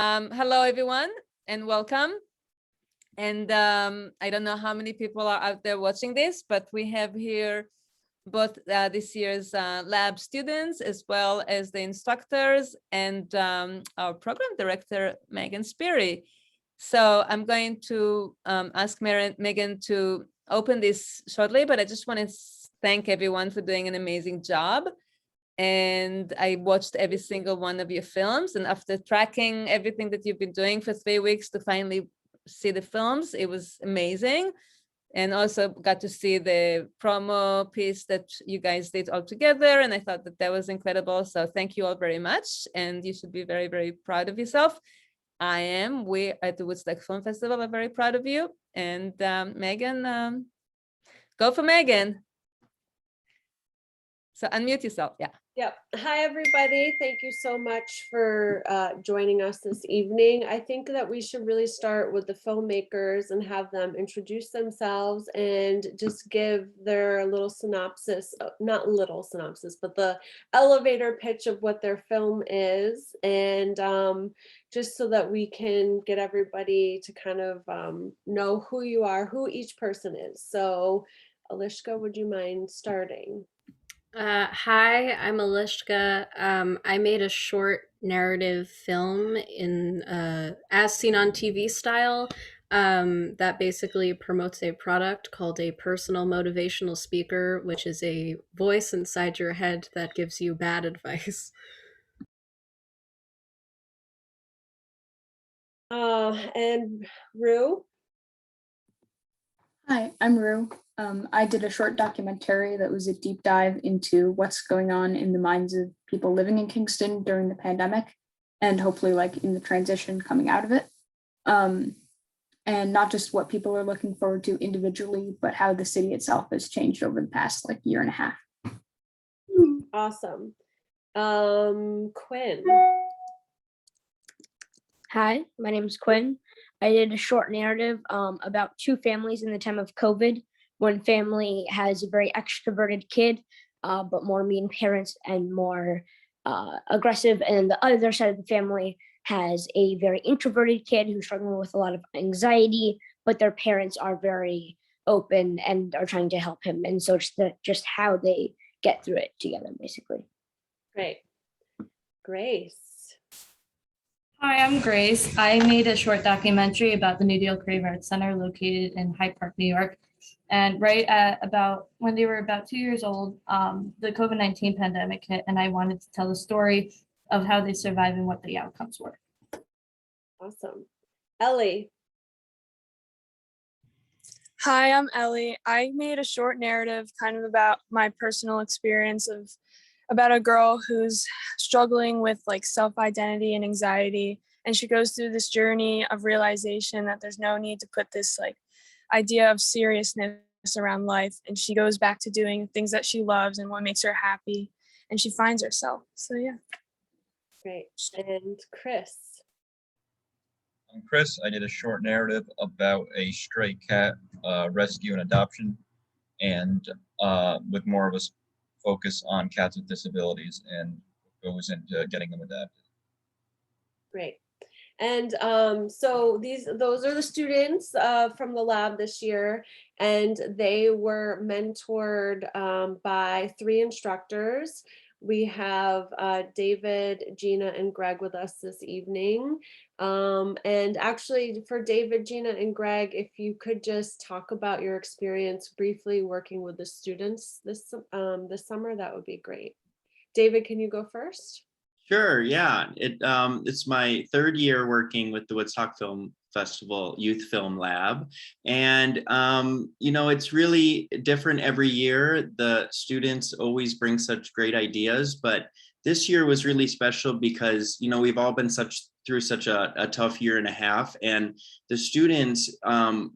Hello, everyone, and welcome. And I don't know how many people are out there watching this, but we have here both this year's lab students as well as the instructors and our program director, Megan Speary. So I'm going to ask Megan to open this shortly, but I just want to thank everyone for doing an amazing job. And I watched every single one of your films. And after tracking everything that you've been doing for 3 weeks to finally see the films, it was amazing. And also got to see the promo piece that you guys did all together. And I thought that that was incredible. So thank you all very much. And you should be very, very proud of yourself. We at the Woodstock Film Festival are very proud of you. And Megan, go for Megan. So unmute yourself, yeah. Yep. Hi, everybody. Thank you so much for joining us this evening. I think that we should really start with the filmmakers and have them introduce themselves and just give their little synopsis, not little synopsis, but the elevator pitch of what their film is. And just so that we can get everybody to kind of know who you are, who each person is. So Alishka, would you mind starting? Hi, I'm Alishka. I made a short narrative film in as seen on TV style that basically promotes a product called a personal motivational speaker, which is a voice inside your head that gives you bad advice. And Rue? Hi, I'm Rue. I did a short documentary that was a deep dive into what's going on in the minds of people living in Kingston during the pandemic and hopefully like in the transition coming out of it. And not just what people are looking forward to individually, but how the city itself has changed over the past like year and a half. Awesome. Quinn. Hi, my name is Quinn. I did a short narrative about two families in the time of COVID. One family has a very extroverted kid, but more mean parents and more aggressive. And the other side of the family has a very introverted kid who's struggling with a lot of anxiety, but their parents are very open and are trying to help him. And so it's just how they get through it together, basically. Great. Grace. Hi, I'm Grace. I made a short documentary about the New Deal Creative Arts Center located in Hyde Park, New York. And right at about when they were about 2 years old, the COVID-19 pandemic hit, and I wanted to tell the story of how they survived and what the outcomes were. Awesome. Ellie. Hi, I'm Ellie. I made a short narrative kind of about my personal experience about a girl who's struggling with like self-identity and anxiety. And she goes through this journey of realization that there's no need to put this like idea of seriousness around life. And she goes back to doing things that she loves and what makes her happy. And she finds herself. So yeah. Great. And Chris. I'm Chris. I did a short narrative about a stray cat rescue and adoption, and with more of a focus on cats with disabilities and goes into getting them adopted. Great. And so those are the students from the lab this year, and they were mentored by 3 instructors. We have David, Gina, and Greg with us this evening. And actually for David, Gina, and Greg, if you could just talk about your experience briefly working with the students this summer, that would be great. David, can you go first? Sure, yeah. It's my 3rd year working with the Woodstock Film Festival Youth Film Lab. And, you know, it's really different every year. The students always bring such great ideas, but this year was really special because, you know, we've all been through such a tough year and a half, and the students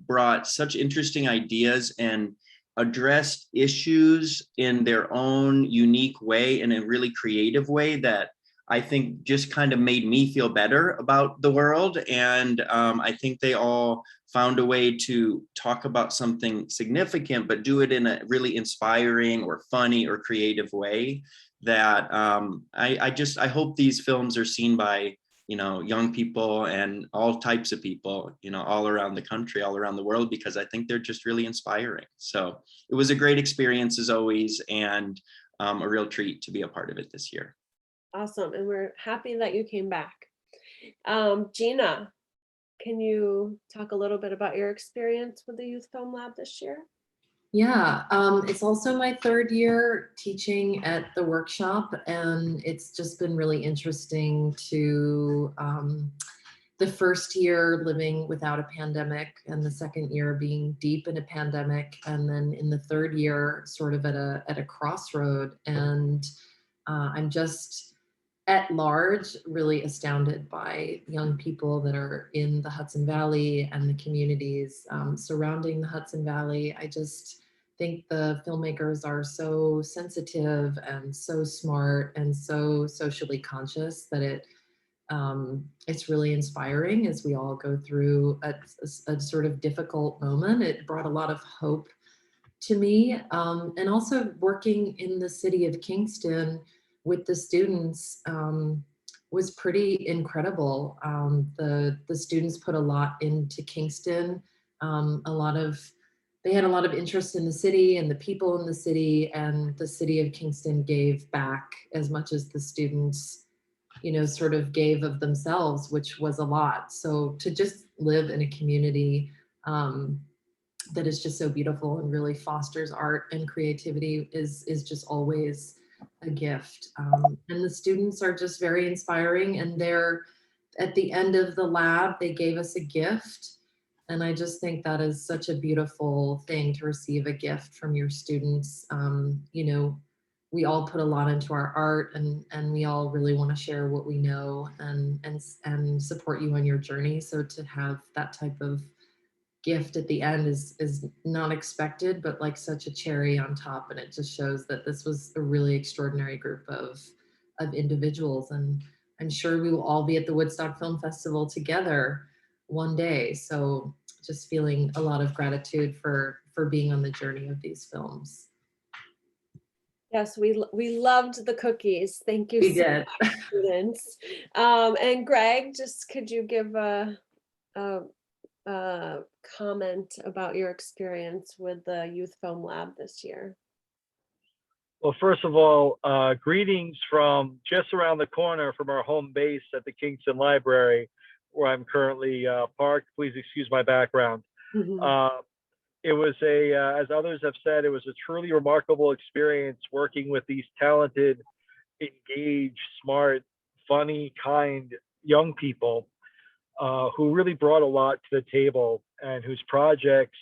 brought such interesting ideas and addressed issues in their own unique way, in a really creative way that I think just kind of made me feel better about the world. And I think they all found a way to talk about something significant, but do it in a really inspiring or funny or creative way that I hope these films are seen by young people and all types of people, all around the country, all around the world, because I think they're just really inspiring. So it was a great experience as always, and a real treat to be a part of it this year. Awesome. And we're happy that you came back. Gina, can you talk a little bit about your experience with the Youth Film Lab this year? Yeah, it's also my third year teaching at the workshop, and it's just been really interesting to the first year living without a pandemic, and the second year being deep in a pandemic, and then in the third year sort of at a crossroad. And I'm just at large really astounded by young people that are in the Hudson Valley and the communities surrounding the Hudson Valley. I just think the filmmakers are so sensitive and so smart and so socially conscious that it's really inspiring as we all go through a sort of difficult moment. It brought a lot of hope to me, and also working in the city of Kingston with the students was pretty incredible. The students put a lot into Kingston. They had a lot of interest in the city and the people in the city, and the city of Kingston gave back as much as the students, sort of gave of themselves, which was a lot. So to just live in a community that is just so beautiful and really fosters art and creativity is just always a gift. And the students are just very inspiring, and they're at the end of the lab, they gave us a gift. And I just think that is such a beautiful thing to receive a gift from your students. We all put a lot into our art, and we all really want to share what we know and support you on your journey. So to have that type of gift at the end is not expected, but like such a cherry on top. And it just shows that this was a really extraordinary group of individuals. And I'm sure we will all be at the Woodstock Film Festival together one day. So just feeling a lot of gratitude for being on the journey of these films. Yes, we loved the cookies. Thank you. We did. Students. And Greg, just could you give a comment about your experience with the Youth Film Lab this year? Well, first of all, greetings from just around the corner from our home base at the Kingston Library, where I'm currently parked. Please excuse my background. Mm-hmm. It was as others have said, it was a truly remarkable experience working with these talented, engaged, smart, funny, kind young people who really brought a lot to the table, and whose projects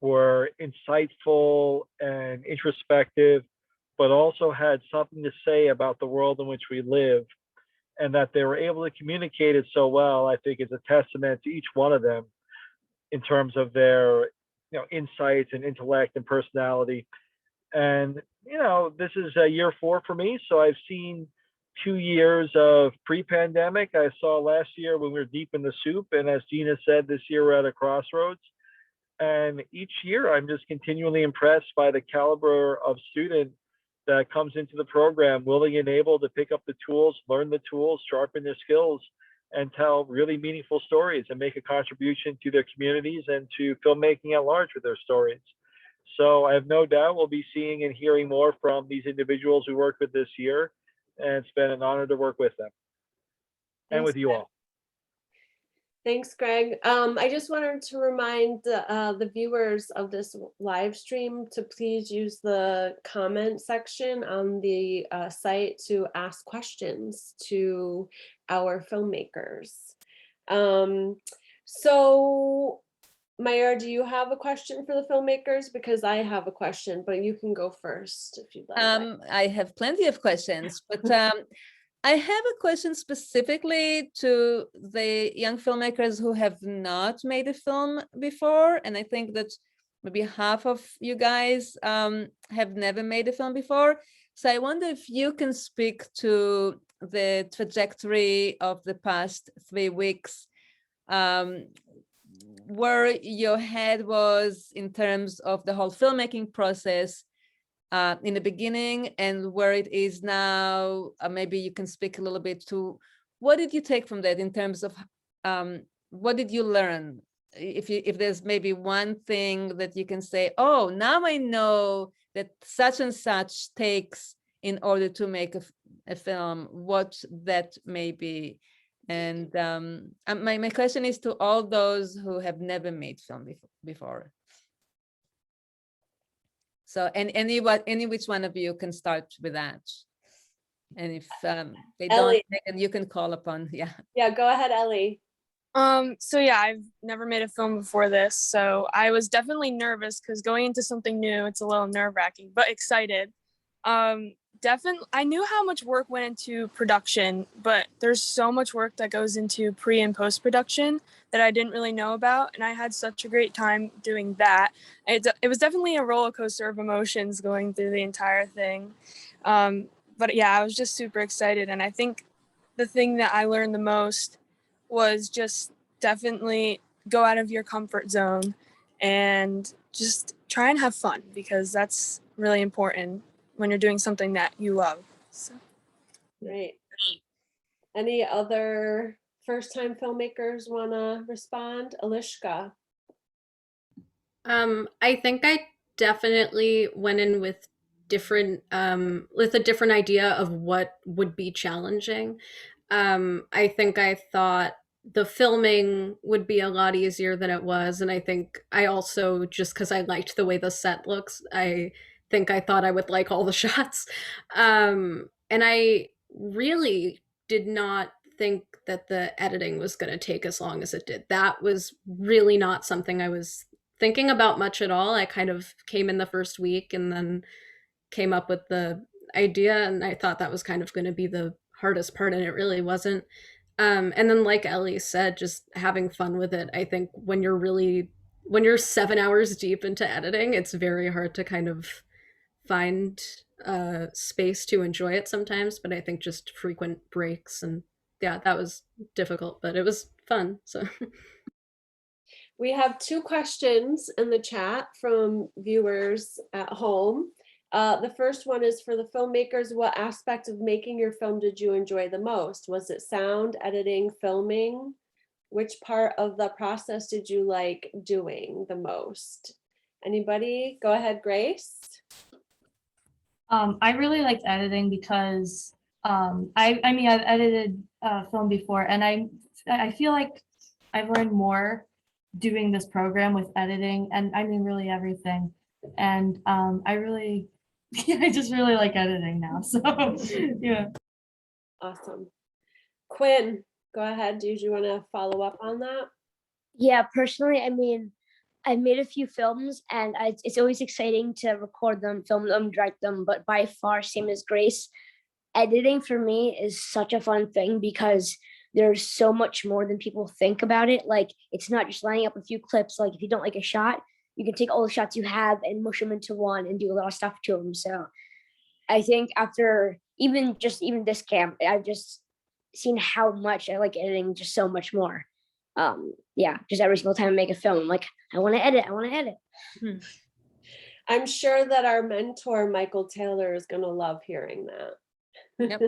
were insightful and introspective, but also had something to say about the world in which we live. And that they were able to communicate it so well, I think, is a testament to each one of them in terms of their insights and intellect and personality. And this is year 4 for me, so I've seen 2 years of pre-pandemic. I saw last year when we were deep in the soup, and as Gina said, this year we're at a crossroads. And each year I'm just continually impressed by the caliber of student that comes into the program, willing and able to pick up the tools, learn the tools, sharpen their skills, and tell really meaningful stories and make a contribution to their communities and to filmmaking at large with their stories. So I have no doubt we'll be seeing and hearing more from these individuals we worked with this year, and it's been an honor to work with them. And with you all. Thanks, Greg. I just wanted to remind the viewers of this live stream to please use the comment section on the site to ask questions to our filmmakers. So, Mayur, do you have a question for the filmmakers? Because I have a question, but you can go first if you'd like. I have plenty of questions, but I have a question specifically to the young filmmakers who have not made a film before. And I think that maybe half of you guys have never made a film before. So I wonder if you can speak to the trajectory of the past 3 weeks, where your head was in terms of the whole filmmaking process in the beginning and where it is now. Maybe you can speak a little bit to what did you take from that in terms of what did you learn? If there's maybe one thing that you can say, oh, now I know that such and such takes in order to make a film, what that may be. And my question is to all those who have never made film before. So any which one of you can start with that. And if they Ellie. don't, then you can call upon, yeah. Yeah, go ahead, Ellie. So yeah, I've never made a film before this, so I was definitely nervous because going into something new, it's a little nerve-wracking, but excited. Definitely, I knew how much work went into production, but there's so much work that goes into pre and post-production that I didn't really know about, and I had such a great time doing that. It was definitely a roller coaster of emotions going through the entire thing. But yeah, I was just super excited, and I think the thing that I learned the most was just definitely go out of your comfort zone and just try and have fun, because that's really important when you're doing something that you love. So. Great. Any other first-time filmmakers want to respond? Alishka. I think I definitely went in with a different idea of what would be challenging. I think I thought the filming would be a lot easier than it was, and I think I also, just because I liked the way the set looks, I think I thought I would like all the shots. And I really did not think that the editing was going to take as long as it did. That was really not something I was thinking about much at all. I kind of came in the first week and then came up with the idea, and I thought that was kind of going to be the hardest part, and it really wasn't. And then, like Ellie said, just having fun with it. I think when you're 7 hours deep into editing, it's very hard to kind of find space to enjoy it sometimes. But I think just frequent breaks, and yeah, that was difficult, but it was fun. So We have 2 questions in the chat from viewers at home. The first one is for the filmmakers. What aspect of making your film did you enjoy the most? Was it sound, editing, filming? Which part of the process did you like doing the most? Anybody? Go ahead, Grace. I really liked editing because I mean, I've edited film before, and I feel like I've learned more doing this program with editing, and I mean really everything. And I just really like editing now. So yeah. Awesome. Quinn, go ahead. Do you want to follow up on that? Yeah, personally, I mean, I made a few films, and it's always exciting to record them, film them, direct them, but by far, same as Grace, editing for me is such a fun thing because there's so much more than people think about it. Like, it's not just lining up a few clips. Like, if you don't like a shot, you can take all the shots you have and mush them into one and do a lot of stuff to them. So I think after even this camp, I've just seen how much I like editing just so much more. Yeah, just every single time I make a film, I'm like, I want to edit. I'm sure that our mentor, Michael Taylor, is going to love hearing that. Yep.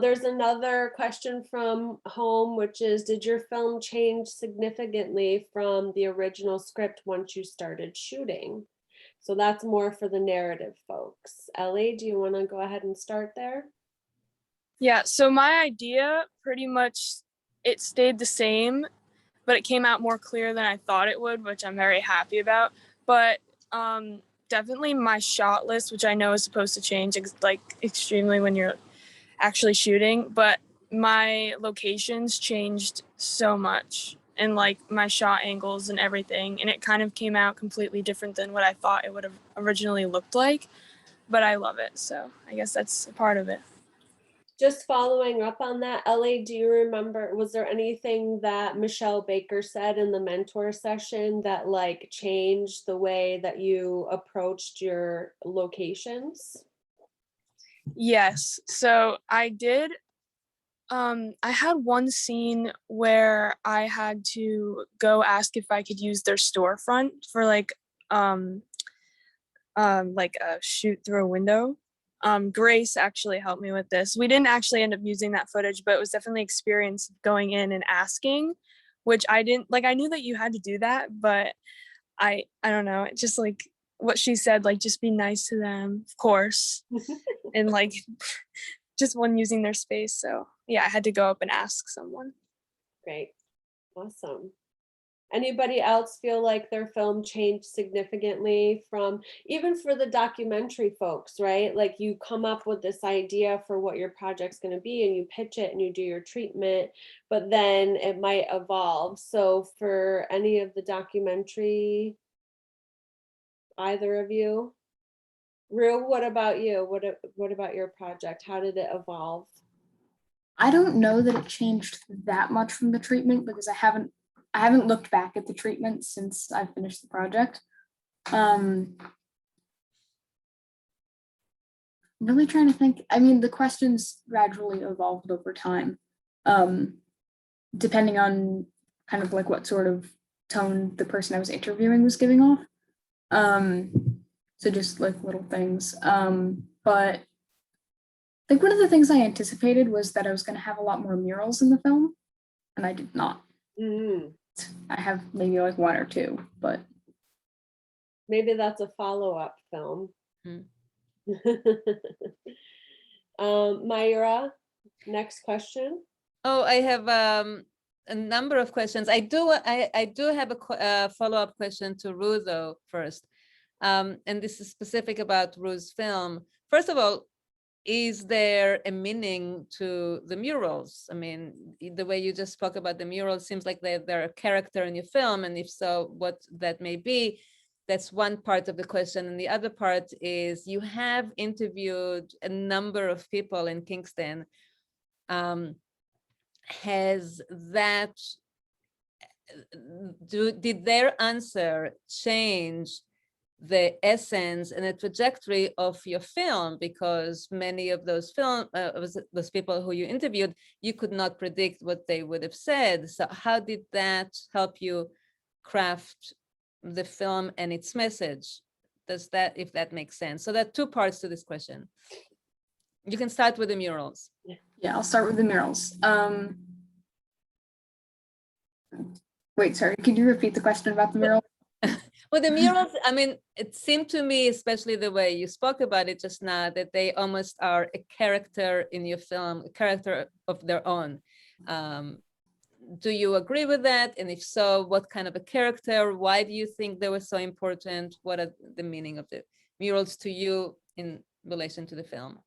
There's another question from home, which is, did your film change significantly from the original script once you started shooting? So that's more for the narrative folks. Ellie, do you want to go ahead and start there? Yeah, so my idea pretty much, it stayed the same, but it came out more clear than I thought it would, which I'm very happy about. But definitely my shot list, which I know is supposed to change like extremely when you're actually shooting, but my locations changed so much, and like my shot angles and everything, and it kind of came out completely different than what I thought it would have originally looked like, but I love it, so I guess that's a part of it. Just following up on that, Ellie, do you remember, was there anything that Michelle Baker said in the mentor session that like changed the way that you approached your locations? Yes, so I did. I had one scene where I had to go ask if I could use their storefront for like a shoot through a window. Grace actually helped me with this. We didn't actually end up using that footage, but it was definitely experience going in and asking, which I didn't like. I knew that you had to do that, but I don't know. It just like what she said, like just be nice to them, of course, and like just one using their space. So yeah, I had to go up and ask someone. Great. Awesome. Anybody else feel like their film changed significantly from, even for the documentary folks, right? Like you come up with this idea for what your project's going to be and you pitch it and you do your treatment, but then it might evolve. So for any of the documentary, either of you? Rue, what about you? What about your project? How did it evolve? I don't know that it changed that much from the treatment because I haven't looked back at the treatment since I finished the project. Really trying to think. I mean, the questions gradually evolved over time, depending on kind of like what sort of tone the person I was interviewing was giving off. So just like little things. But I think one of the things I anticipated was that I was going to have a lot more murals in the film, and I did not. Mm. I have maybe like one or two, but maybe that's a follow-up film. Myra, next question. Oh, I have a number of questions. I do have a follow-up question to Rue though first, and this is specific about Rue's film. First of all, is there a meaning to the murals? I mean, the way you just spoke about the murals seems like they're a character in your film, and if so, what that may be. That's one part of the question. And the other part is you have interviewed a number of people in Kingston. Has that, did their answer change the essence and the trajectory of your film? Because many of those those people who you interviewed, you could not predict what they would have said. So how did that help you craft the film and its message? Does that, if that makes sense? So there are two parts to this question. You can start with the murals. Yeah, I'll start with the murals. Wait, sorry, could you repeat the question about the mural? Well, the murals, I mean, it seemed to me, especially the way you spoke about it just now, that they almost are a character in your film, a character of their own. Do you agree with that? And if so, what kind of a character? Why do you think they were so important? What are the meaning of the murals to you in relation to the film?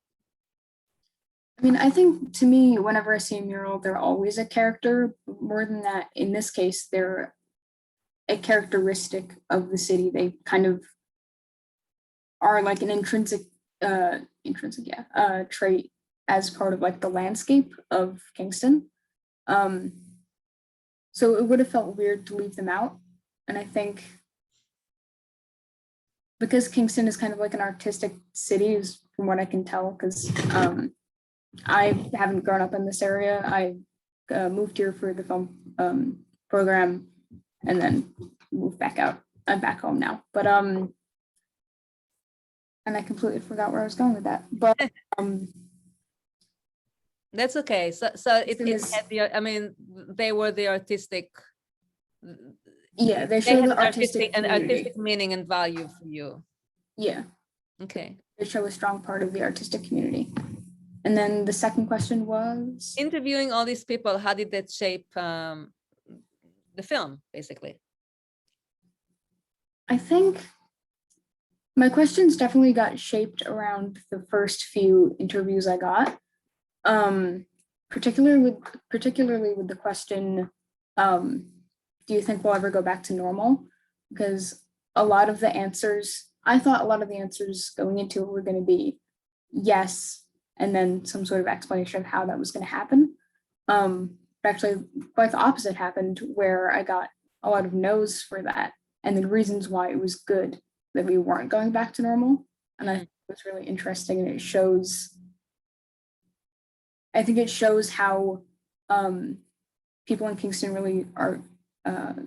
I mean, I think to me, whenever I see a mural, they're always a character. More than that, in this case, they're a characteristic of the city. They kind of are like an intrinsic trait as part of like the landscape of Kingston. So it would have felt weird to leave them out. And I think because Kingston is kind of like an artistic city, from what I can tell, because I haven't grown up in this area. I moved here for the film program and then moved back out. I'm back home now, but and I completely forgot where I was going with that. But that's okay. So it had the, I mean, they were the artistic. Yeah, they show the artistic meaning and value for you. Yeah. Okay. They show a strong part of the artistic community. And then the second question was? Interviewing all these people, how did that shape the film, basically? I think my questions definitely got shaped around the first few interviews I got, particularly with the question, do you think we'll ever go back to normal? Because a lot of the answers, I thought a lot of the answers going into it were going to be yes, and then some sort of explanation of how that was going to happen. But actually, quite the opposite happened, where I got a lot of no's for that, and the reasons why it was good that we weren't going back to normal. And I think it was really interesting, and it shows, I think it shows how people in Kingston really are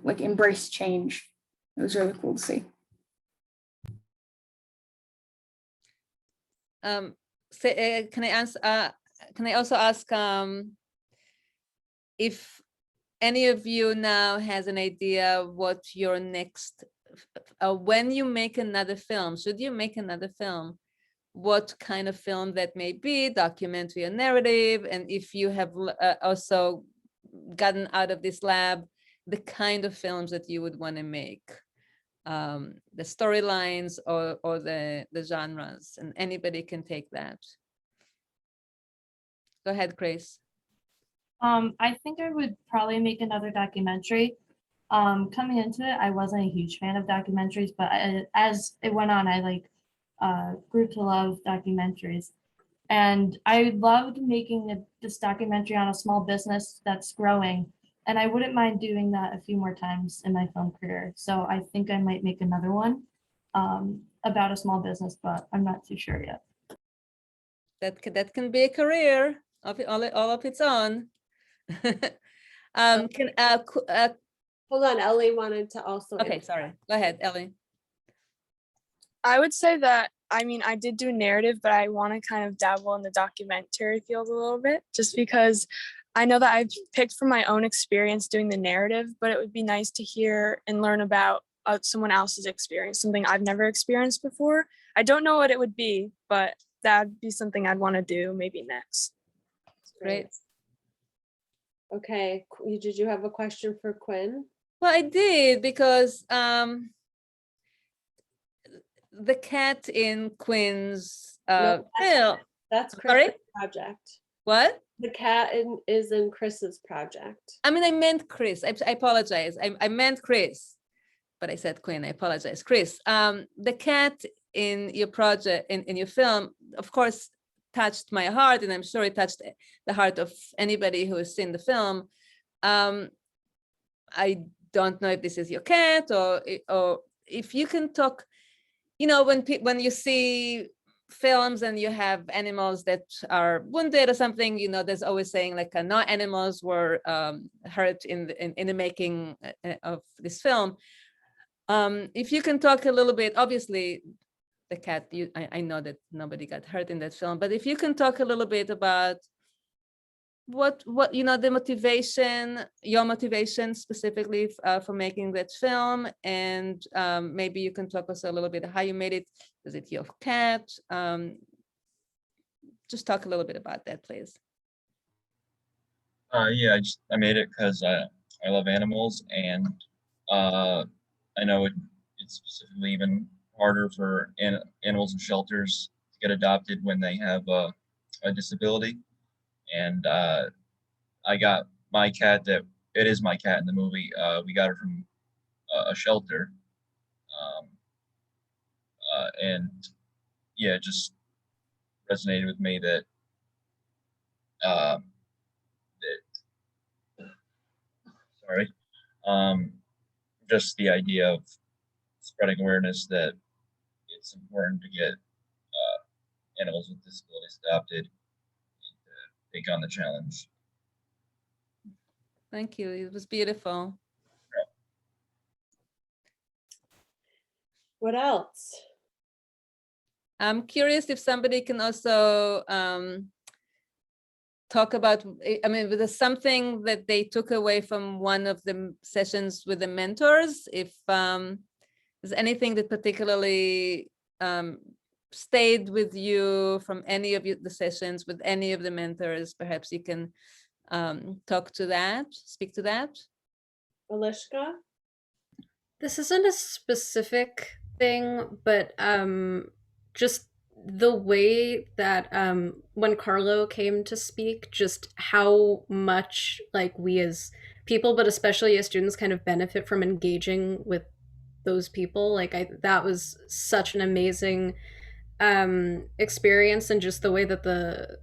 like embrace change. It was really cool to see. can I answer? Can I also ask if any of you now has an idea what your next, when you make another film, should you make another film, what kind of film that may be, documentary or narrative, and if you have also gotten out of this lab, the kind of films that you would want to make, the storylines or the genres, and anybody can take that. Go ahead, Grace. I think I would probably make another documentary. Coming into it, I wasn't a huge fan of documentaries, but as it went on, I grew to love documentaries. And I loved making this documentary on a small business that's growing. And I wouldn't mind doing that a few more times in my film career. So I think I might make another one about a small business, but I'm not too sure yet. That can be a career all of its own. Hold on, Ellie wanted to also. Okay, sorry. Go ahead, Ellie. I would say that, I mean, I did do narrative, but I want to kind of dabble in the documentary field a little bit, just because I know that I've picked from my own experience doing the narrative, but it would be nice to hear and learn about someone else's experience, something I've never experienced before. I don't know what it would be, but that'd be something I'd want to do maybe next. Great. Okay, did you have a question for Quinn? Well, I did, because the cat in Quinn's No, film. That's Sorry? Chris's project. What? The cat is in Chris's project. I mean, I meant Chris. I apologize. I meant Chris, but I said Quinn. I apologize. Chris, the cat in your project, in your film, of course, touched my heart, and I'm sure it touched the heart of anybody who has seen the film. I don't know if this is your cat, or if you can talk. You know, when you see films and you have animals that are wounded or something, you know, there's always saying like no animals were hurt in the making of this film. If you can talk a little bit, obviously the cat, I know that nobody got hurt in that film, but if you can talk a little bit about what you know, the motivation, your motivation specifically for making that film, and maybe you can talk also a little bit how you made it. Is it your cat? Just talk a little bit about that, please. Yeah, I made it because I love animals, and I know it's specifically even harder for animals in shelters to get adopted when they have a disability. And I got my cat, that it is my cat in the movie. We got her from a shelter, and yeah, it just resonated with me that just the idea of spreading awareness that it's important to get animals with disabilities adopted and take on the challenge. Thank you. It was beautiful. What else? I'm curious if somebody can also talk about, I mean, there's something that they took away from one of the sessions with the mentors. If there's anything that particularly stayed with you from any of the sessions with any of the mentors, perhaps you can talk to that, speak to that. Alishka? This isn't a specific thing, but just the way that when Carlo came to speak, just how much like we as people, but especially as students, kind of benefit from engaging with those people. Like that was such an amazing experience, and just the way that the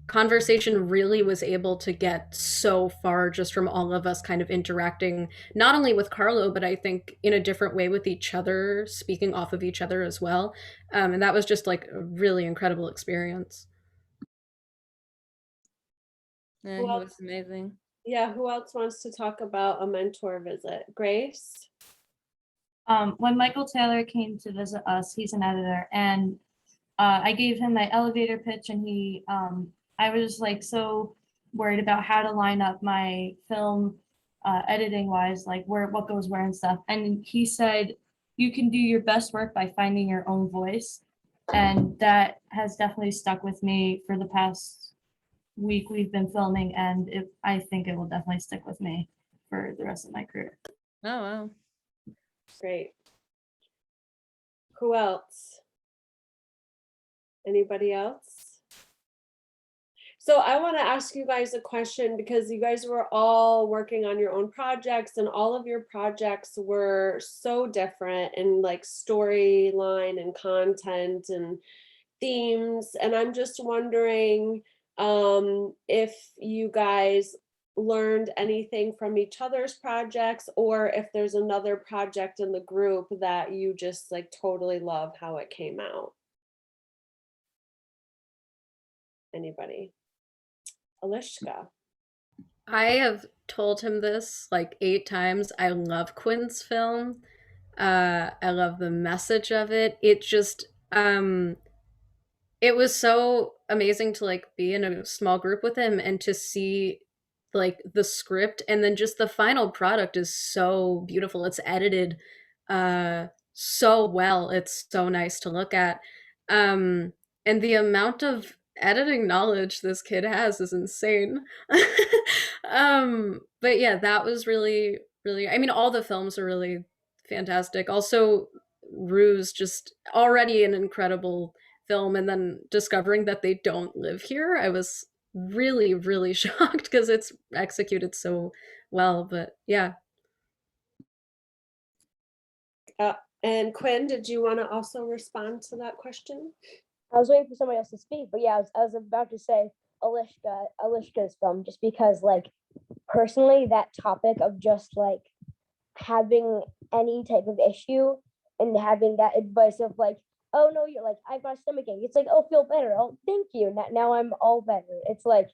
conversation really was able to get so far just from all of us kind of interacting, not only with Carlo, but I think in a different way with each other, speaking off of each other as well. And that was just like a really incredible experience. Yeah, it was amazing. Yeah, who else wants to talk about a mentor visit? Grace? When Michael Taylor came to visit us, he's an editor, and I gave him my elevator pitch, and I was like so worried about how to line up my film editing wise, like what goes where and stuff. And he said, you can do your best work by finding your own voice. And that has definitely stuck with me for the past week we've been filming, and I think it will definitely stick with me for the rest of my career. Oh, wow. Great. Who else? Anybody else? So I want to ask you guys a question, because you guys were all working on your own projects, and all of your projects were so different in like storyline and content and themes. And I'm just wondering if you guys learned anything from each other's projects, or if there's another project in the group that you just like totally love how it came out. Anybody? Alishka. I have told him this like 8 times. I love Quinn's film. I love the message of it. It just it was so amazing to like be in a small group with him and to see like the script, and then just the final product is so beautiful. It's edited so well. It's so nice to look at. And the amount of editing knowledge this kid has is insane. But yeah, that was really, really, I mean, all the films are really fantastic. Also, Ruse, just already an incredible film, and then discovering that they don't live here, I was really, really shocked because it's executed so well. But yeah. And Quinn, did you want to also respond to that question? I was waiting for somebody else to speak, but yeah, I was about to say Alishka's film, just because like personally that topic of just like having any type of issue and having that advice of like, oh no, you're like, I've got a stomach ache. It's like, oh, feel better. Oh, thank you. Now I'm all better. It's like,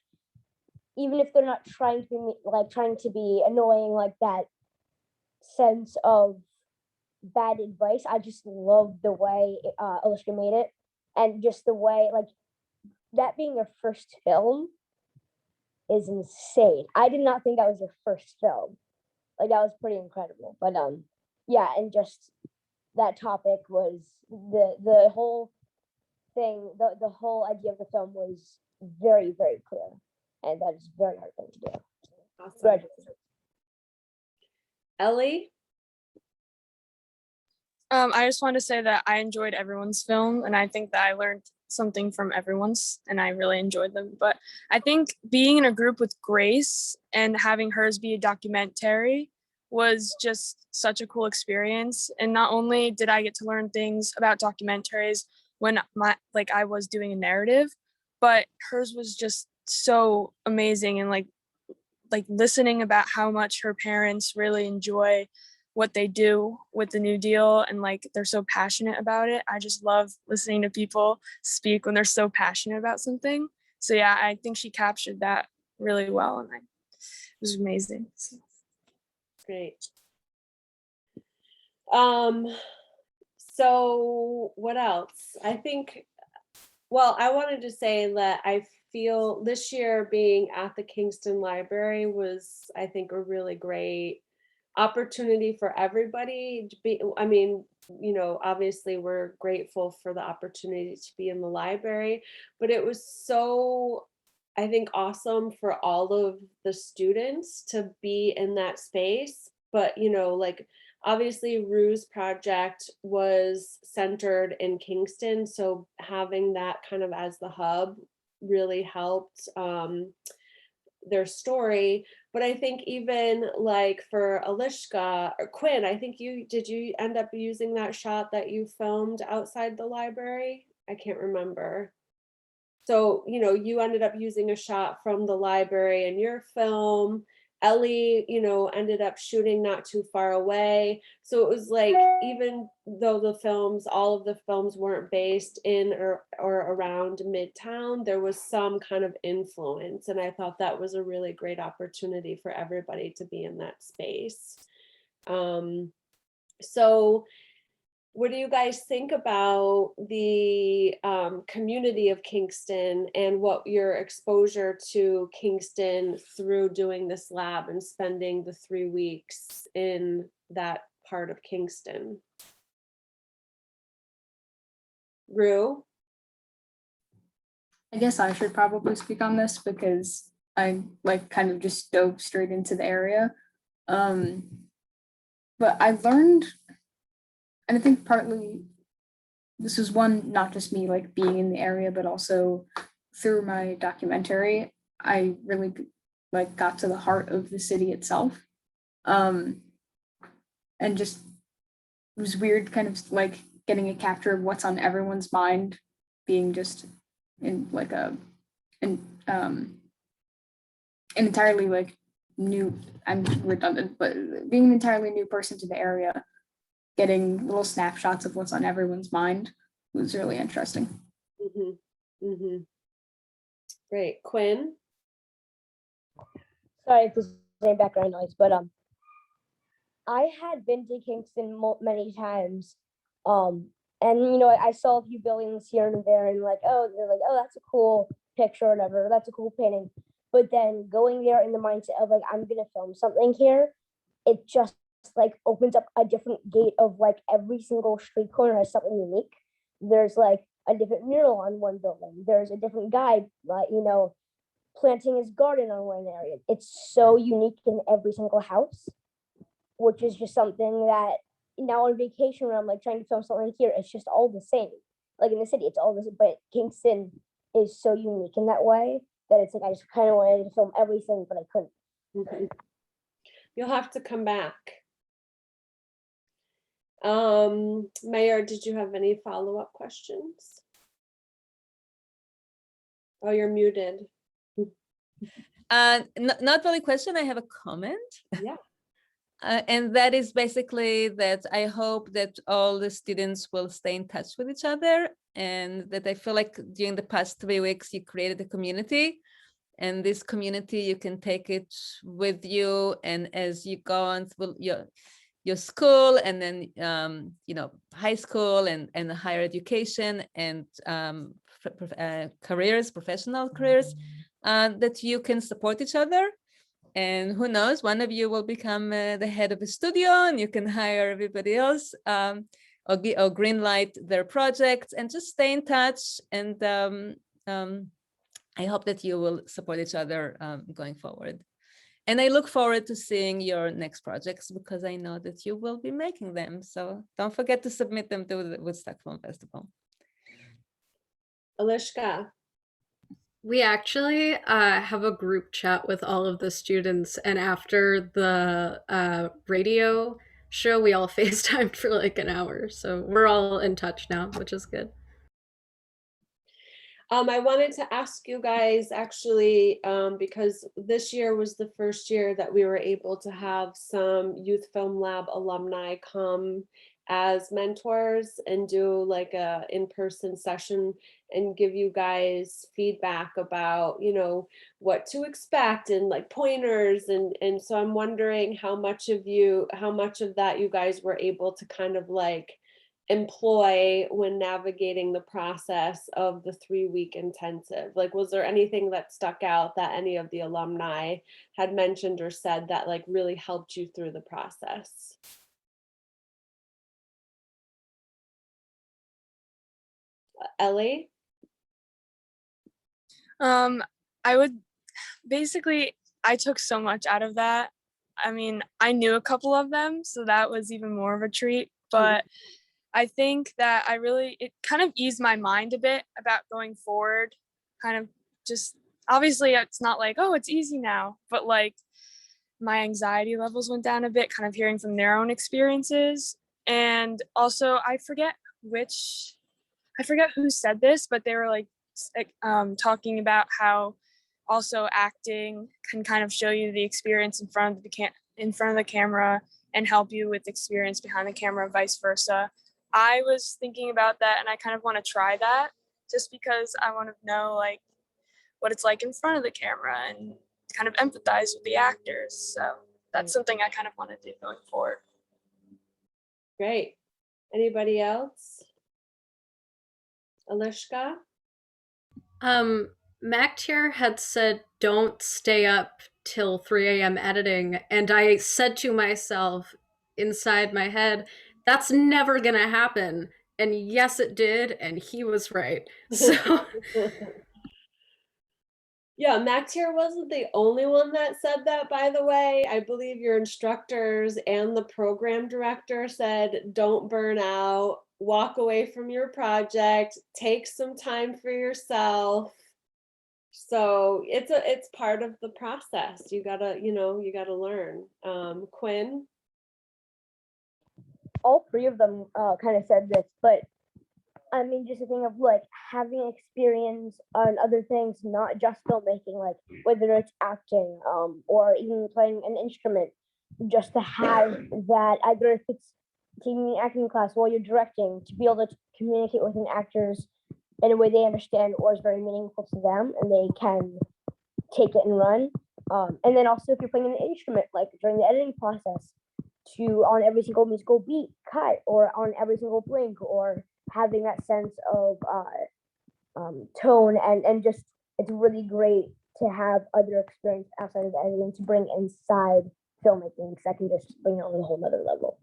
even if they're not trying to be annoying, like that sense of bad advice, I just love the way Alishka made it, and just the way like that being her first film is insane. I did not think that was her first film. Like that was pretty incredible. But yeah, and just that topic was the whole thing, the whole idea of the film was very, very clear. And that is a very hard thing to do. Awesome. Ellie? I just want to say that I enjoyed everyone's film, and I think that I learned something from everyone's, and I really enjoyed them. But I think being in a group with Grace and having hers be a documentary was just such a cool experience. And not only did I get to learn things about documentaries when I was doing a narrative, but hers was just so amazing, and like listening about how much her parents really enjoy what they do with the New Deal, and like they're so passionate about it. I just love listening to people speak when they're so passionate about something. So yeah, I think she captured that really well, and it was amazing. Great. So what else? I think, well, I wanted to say that I feel this year being at the Kingston Library was, I think, a really great opportunity for everybody to be. I mean, you know, obviously we're grateful for the opportunity to be in the library, but it was so, I think, awesome for all of the students to be in that space. But, you know, like obviously Rue's project was centered in Kingston, so having that kind of as the hub really helped their story. But I think even like for Alishka or Quinn, I think did you end up using that shot that you filmed outside the library? I can't remember. So, you know, you ended up using a shot from the library in your film. Ellie, you know, ended up shooting not too far away. So it was like, even though all of the films weren't based in or around Midtown, there was some kind of influence. And I thought that was a really great opportunity for everybody to be in that space. So what do you guys think about the community of Kingston and what your exposure to Kingston through doing this lab and spending the 3 weeks in that part of Kingston? Rue? I guess I should probably speak on this because I like kind of just dove straight into the area. But I learned, and I think partly this was one, not just me like being in the area, but also through my documentary, I really like got to the heart of the city itself. And just it was weird kind of like getting a capture of what's on everyone's mind, being just in like an entirely like new, I'm redundant, but being an entirely new person to the area, getting little snapshots of what's on everyone's mind was really interesting. Mm-hmm. Mm-hmm. Great. Quinn? Sorry if there's any background noise, but I had been to Kingston many times, and you know I saw a few buildings here and there, and like they're like, oh, that's a cool picture or whatever, that's a cool painting. But then going there in the mindset of like I'm gonna film something here, it just like opens up a different gate of like every single street corner has something unique. There's like a different mural on one building. There's a different guy, planting his garden on one area. It's so unique in every single house, which is just something that now on vacation when I'm like trying to film something here, it's just all the same. Like in the city, it's all the same, but Kingston is so unique in that way that it's like I just kind of wanted to film everything, but I couldn't. Mm-hmm. You'll have to come back. Mayor, did you have any follow-up questions? Oh, you're muted. Not really a question, I have a comment. Yeah. And that is basically that I hope that all the students will stay in touch with each other, and that I feel like during the past 3 weeks you created a community, and this community you can take it with you, and as you go on through your school and then high school and higher education and careers, professional careers, that you can support each other. And who knows, one of you will become the head of a studio and you can hire everybody else or green light their projects, and just stay in touch. And I hope that you will support each other going forward. And I look forward to seeing your next projects because I know that you will be making them. So don't forget to submit them to the Woodstock Film Festival. Alishka? We actually have a group chat with all of the students, and after the radio show, we all FaceTimed for like an hour. So we're all in touch now, which is good. I wanted to ask you guys actually, because this year was the first year that we were able to have some Youth Film Lab alumni come as mentors and do like a in-person session and give you guys feedback about, what to expect and like pointers. And so I'm wondering how much of that you guys were able to kind of like employ when navigating the process of the 3-week intensive. Like, was there anything that stuck out that any of the alumni had mentioned or said that like really helped you through the process? Ellie? I took so much out of that. I mean, I knew a couple of them, so that was even more of a treat, but I think that it kind of eased my mind a bit about going forward, kind of just, obviously it's not like, oh, it's easy now, but like my anxiety levels went down a bit, kind of hearing from their own experiences. And also I forget who said this, but they were like talking about how also acting can kind of show you the experience in front of the camera and help you with experience behind the camera, vice versa. I was thinking about that, and I kind of want to try that just because I want to know like what it's like in front of the camera and kind of empathize with the actors. So that's something I kind of want to do going forward. Great. Anybody else? Alishka? Mac Tier had said, don't stay up till 3 a.m. editing. And I said to myself inside my head, that's never going to happen. And yes, it did. And he was right. So Yeah, Max here wasn't the only one that said that, by the way. I believe your instructors and the program director said, don't burn out, walk away from your project, take some time for yourself. So it's part of the process. You gotta, you gotta learn. Quinn? All three of them kind of said this, but I mean, just a thing of like having experience on other things, not just filmmaking, like whether it's acting, or even playing an instrument, just to have that, either if it's taking an acting class while you're directing, to be able to communicate with an actors in a way they understand or is very meaningful to them, and they can take it and run. And then also if you're playing an instrument, like during the editing process, to on every single musical beat cut, or on every single blink, or having that sense of tone, and just it's really great to have other experience outside of editing to bring inside filmmaking, because that can just bring it on a whole nother level.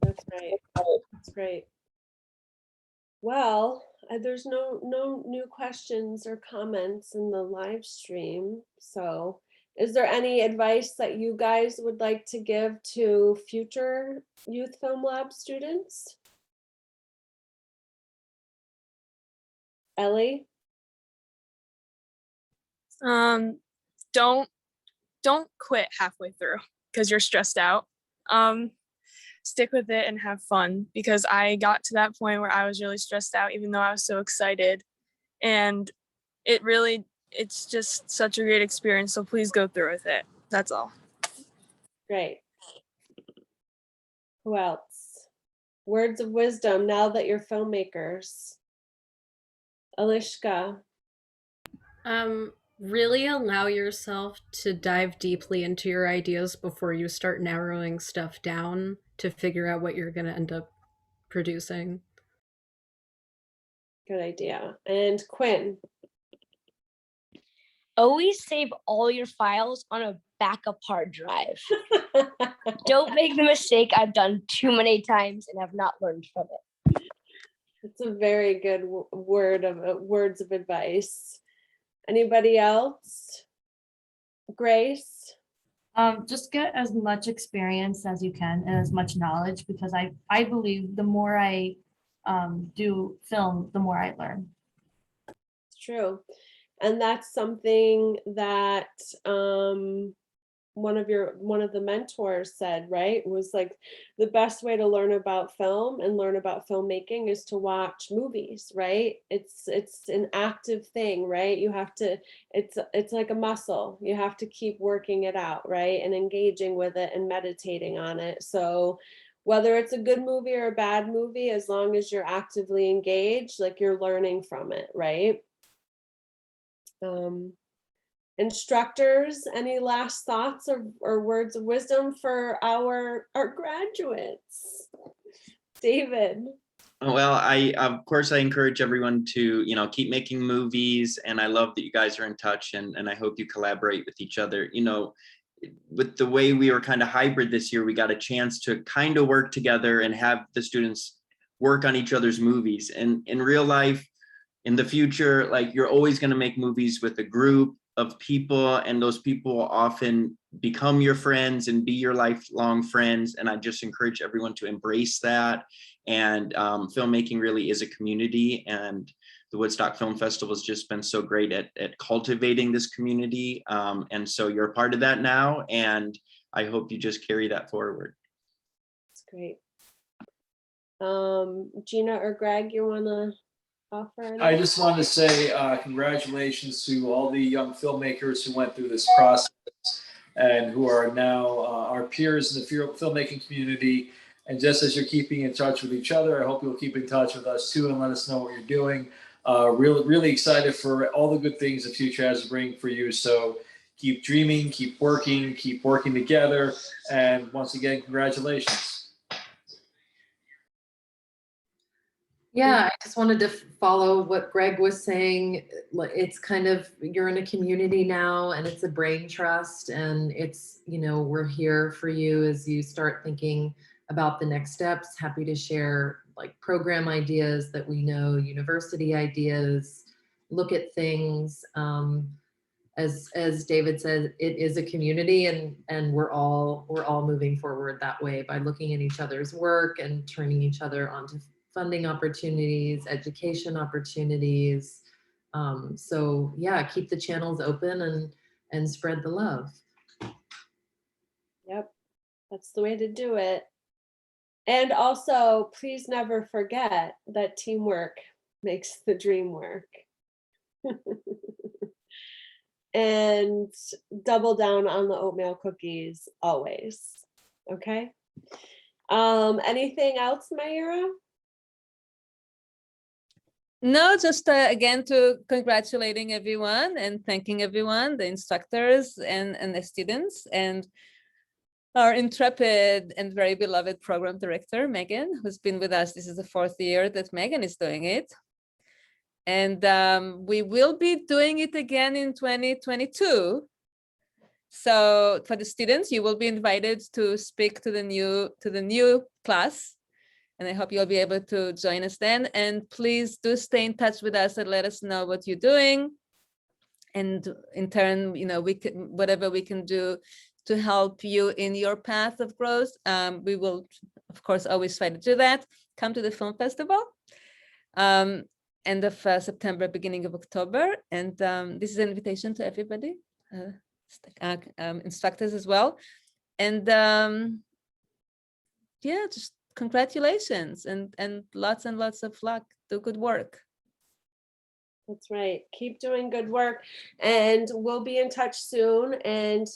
That's right. That's great. Well, there's no new questions or comments in the live stream. So is there any advice that you guys would like to give to future Youth Film Lab students? Ellie? Don't quit halfway through because you're stressed out. Stick with it and have fun, because I got to that point where I was really stressed out, even though I was so excited. And it's just such a great experience. So please go through with it. That's all. Great. Who else? Words of wisdom now that you're filmmakers. Alishka. really allow yourself to dive deeply into your ideas before you start narrowing stuff down to figure out what you're going to end up producing. Good idea. And Quinn. Always save all your files on a backup hard drive. Don't make the mistake I've done too many times and have not learned from it. It's a very good words of advice. Anybody else? Grace? Just get as much experience as you can and as much knowledge, because I believe the more I do film, the more I learn. It's true. And that's something that one of the mentors said, right? Was like the best way to learn about film and learn about filmmaking is to watch movies, right? It's an active thing, right? You have to, it's like a muscle. You have to keep working it out, right? And engaging with it and meditating on it. So whether it's a good movie or a bad movie, as long as you're actively engaged, like you're learning from it, right? Instructors, any last thoughts or words of wisdom for our graduates? David. Well, of course I encourage everyone to, keep making movies, and I love that you guys are in touch, and I hope you collaborate with each other. With the way we were kind of hybrid this year, we got a chance to kind of work together and have the students work on each other's movies. And in real life, in the future, like, you're always going to make movies with a group of people, and those people often become your friends and be your lifelong friends. And I just encourage everyone to embrace that. And filmmaking really is a community, and the Woodstock Film Festival has just been so great at cultivating this community. And so you're a part of that now, and I hope you just carry that forward. That's great. Gina or Greg, you want to offer anything? I just wanted to say congratulations to all the young filmmakers who went through this process and who are now our peers in the filmmaking community. And just as you're keeping in touch with each other, I hope you'll keep in touch with us too and let us know what you're doing. Really excited for all the good things the future has to bring for you. So keep dreaming, keep working together. And once again, congratulations. Yeah, I just wanted to follow what Greg was saying. It's kind of, you're in a community now and it's a brain trust, and it's, you know, we're here for you as you start thinking about the next steps. Happy to share like program ideas that we know, university ideas, look at things. As David said, it is a community, and we're all moving forward that way by looking at each other's work and turning each other onto funding opportunities, education opportunities. So yeah, keep the channels open and spread the love. Yep, that's the way to do it. And also, please never forget that teamwork makes the dream work. And double down on the oatmeal cookies always. Okay. Anything else, Mayura? No, just again to congratulating everyone and thanking everyone, the instructors and the students, and our intrepid and very beloved program director, Megan, who's been with us. This is the 4th year that Megan is doing it. And we will be doing it again in 2022. So for the students, you will be invited to speak to the new class. And I hope you'll be able to join us then. And please do stay in touch with us and let us know what you're doing. And in turn, you know, whatever we can do to help you in your path of growth, we will, of course, always try to do that. Come to the film festival, end of September, beginning of October. And this is an invitation to everybody, instructors as well. And yeah, just congratulations and lots of luck. Do good work. That's right. Keep doing good work, and we'll be in touch soon. And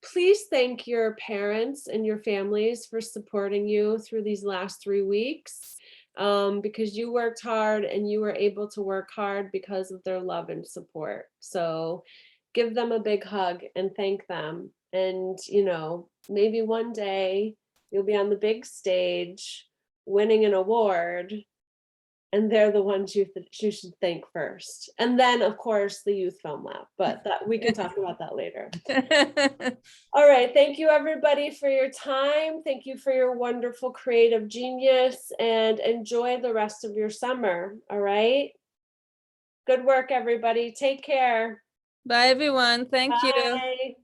please thank your parents and your families for supporting you through these last 3 weeks, because you worked hard and you were able to work hard because of their love and support. So give them a big hug and thank them. And, you know, maybe one day you'll be on the big stage winning an award, and they're the ones you should thank first. And then, of course, the Youth Film Lab, but that we can talk about that later. All right. Thank you, everybody, for your time. Thank you for your wonderful creative genius, and enjoy the rest of your summer. All right. Good work, everybody. Take care. Bye, everyone. Thank you. Bye.